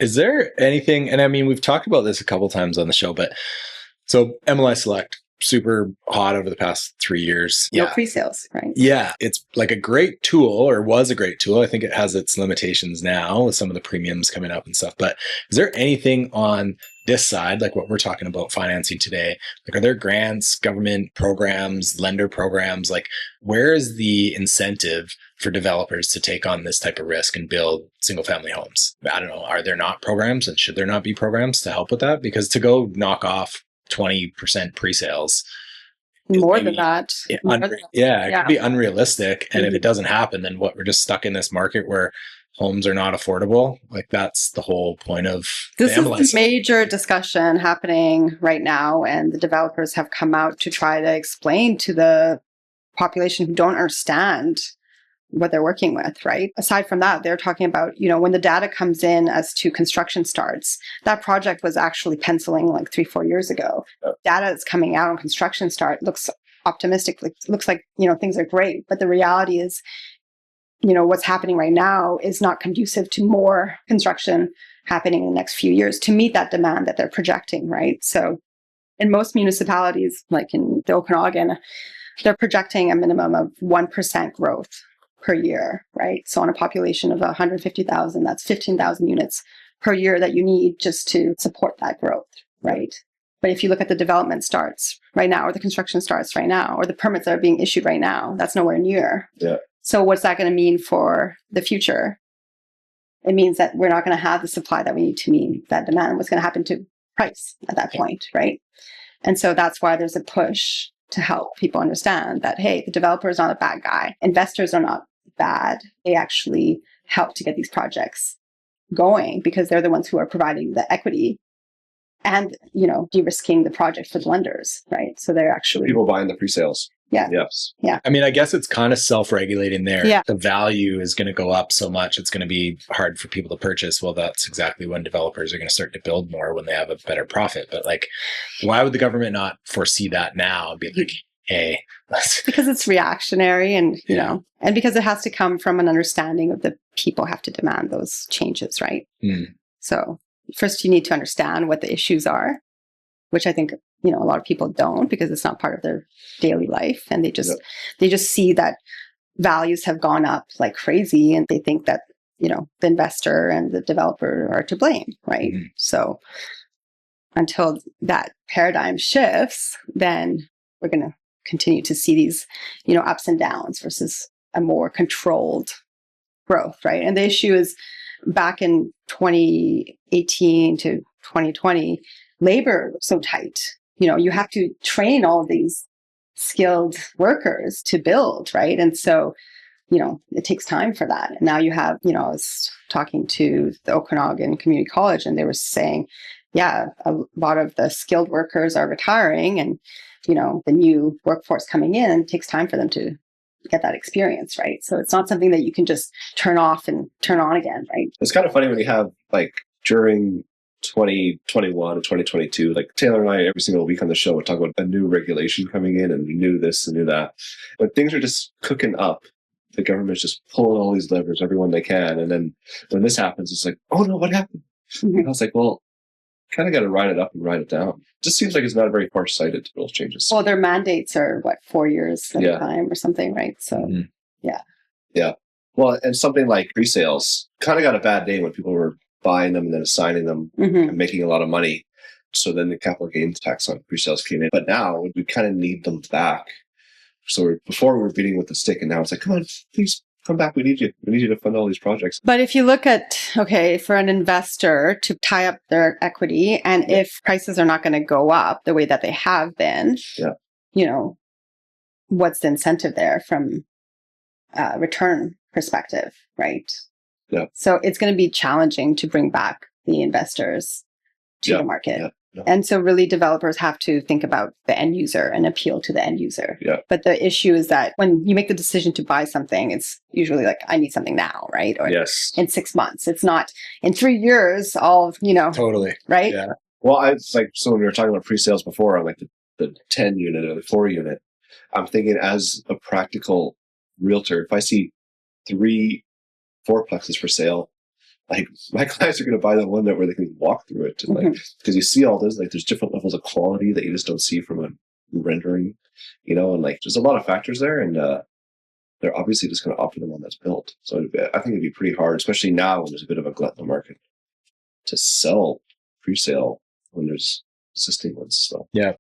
Is there anything, and I mean, we've talked about this a couple times on the show, but so MLI Select, super hot over the past 3 years. No pre-sales, right? Yeah. It's like a great tool, or was a great tool. I think it has its limitations now with some of the premiums coming up and stuff. But is there anything on this side, like what we're talking about financing today? Like, are there grants, government programs, lender programs? Like, where is the incentive for developers to take on this type of risk and build single family homes? I don't know. Are there not programs, and should there not be programs to help with that? Because to go knock off 20% pre-sales, more than that. It could be unrealistic. And if it doesn't happen, then what, we're just stuck in this market where homes are not affordable. Like, that's the whole point of this is a major discussion happening right now, and the developers have come out to try to explain to the population who don't understand what they're working with, right? Aside from that, they're talking about, when the data comes in as to construction starts, that project was actually penciling like 3-4 years ago. Data that's coming out on construction start looks optimistic, looks like, things are great. But the reality is, what's happening right now is not conducive to more construction happening in the next few years to meet that demand that they're projecting, right? So in most municipalities, like in the Okanagan, they're projecting a minimum of 1% growth per year, right? So on a population of 150,000, that's 15,000 units per year that you need just to support that growth, right? But if you look at the development starts right now, or the construction starts right now, or the permits that are being issued right now, that's nowhere near. Yeah. So what's that going to mean for the future? It means that we're not going to have the supply that we need to meet that demand. What's going to happen to price at that point, right? And so that's why there's a push to help people understand that, hey, the developer is not a bad guy. Investors are not bad. They actually help to get these projects going because they're the ones who are providing the equity and, de-risking the project for the lenders, right? So they're actually people buying the pre-sales. Yeah. Yes. Yeah. I mean, I guess it's kind of self-regulating there. Yeah. The value is going to go up so much, it's going to be hard for people to purchase. Well, that's exactly when developers are going to start to build more, when they have a better profit. But like, why would the government not foresee that now and be like, hey, because it's reactionary, and and because it has to come from an understanding of the people have to demand those changes, right? So first you need to understand what the issues are, which I think a lot of people don't, because it's not part of their daily life, and they just see that values have gone up like crazy, and they think that the investor and the developer are to blame, right? So until that paradigm shifts, then we're going to continue to see these, ups and downs versus a more controlled growth, right? And the issue is, back in 2018 to 2020, labor was so tight. You have to train all of these skilled workers to build, right? And so, it takes time for that. And now you have, I was talking to the Okanagan Community College, and they were saying, yeah, a lot of the skilled workers are retiring, and the new workforce coming in, it takes time for them to get that experience, right? So it's not something that you can just turn off and turn on again, right? It's kind of funny when you have, like, during 2021 and 2022, like Taylor and I every single week on the show would talk about a new regulation coming in, and we knew this and knew that. But things are just cooking up. The government's just pulling all these levers, everyone they can. And then when this happens, it's like, oh no, what happened? And I was like, well, kind of got to ride it up and ride it down. Just seems like it's not very far-sighted to those changes. Well, their mandates are 4 years at a time or something, right? So, yeah. Well, and something like pre-sales kind of got a bad name when people were buying them and then assigning them and making a lot of money. So then the capital gains tax on pre-sales came in. But now we kind of need them back. So before we were beating with the stick, and now it's like, come on, please come back. We need you. We need you to fund all these projects. But if you look at, for an investor to tie up their equity, and if prices are not going to go up the way that they have been, what's the incentive there from a return perspective, right? Yeah. So it's going to be challenging to bring back the investors to the market. Yeah. And so really developers have to think about the end user and appeal to the end user. Yeah. But the issue is that when you make the decision to buy something, it's usually like, I need something now, right? Or in 6 months. It's not in 3 years, Totally. Right? Yeah. Well, so when we were talking about pre-sales before on like the 10 unit or the 4 unit, I'm thinking as a practical realtor, if I see 3 fourplexes for sale like my clients are going to buy the one that where they can walk through it, and like because you see all this, like there's different levels of quality that you just don't see from a rendering, and like there's a lot of factors there, and they're obviously just going to opt for the one that's built. So I think it'd be pretty hard, especially now when there's a bit of a glut in the market, to sell pre-sale when there's existing ones. So yeah,